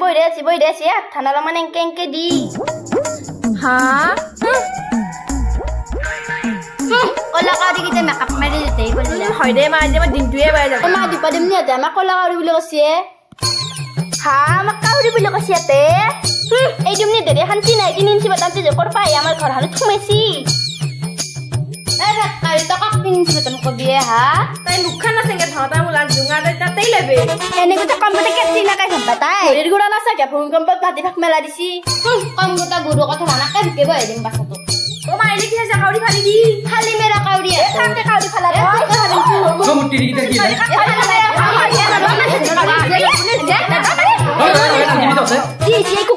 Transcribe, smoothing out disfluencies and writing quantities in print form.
বই রে আছি ঠান্ডা মানে এঙ্কে দি হ্যাঁ কলা কাউরি কিটা মেকআপ মারি দিতেই বললে হয় দে মা আজি মই দিনটোৱে বাই যাব মা দিপা দিম নি আমাক কলা কাউরি বুলি কৈছে আমাক কাউরি বুলি কৈছে ইয়াতে এই দিম নি দেৰে শান্তি নাই 3 ইঞ্চি বাদামতে যে কৰ পাই আমাৰ ঘৰ হালত থুমেছি কালি তো কাক 3 ইঞ্চি বাদাম কবি তাই মুখখান আছে ধতা মুলাক জুঙা তাতেই লেবে এনে গোটা কম্পিউটার কেটলি না কাই সম্পা তাই ঘড়ির গুড়া না সাকে ভূমিকম্পত মাটি ফাক মেলা দিছি কম্পিউটার গুরু কথা মানাকে ভিকে বই দিম বাসাতো ও মাইলি কি আছে কাউরি ফালি দি খালি মেরা কাউরি আছে কাকে কাউরি ফালা রে মুটি দিতে কি কি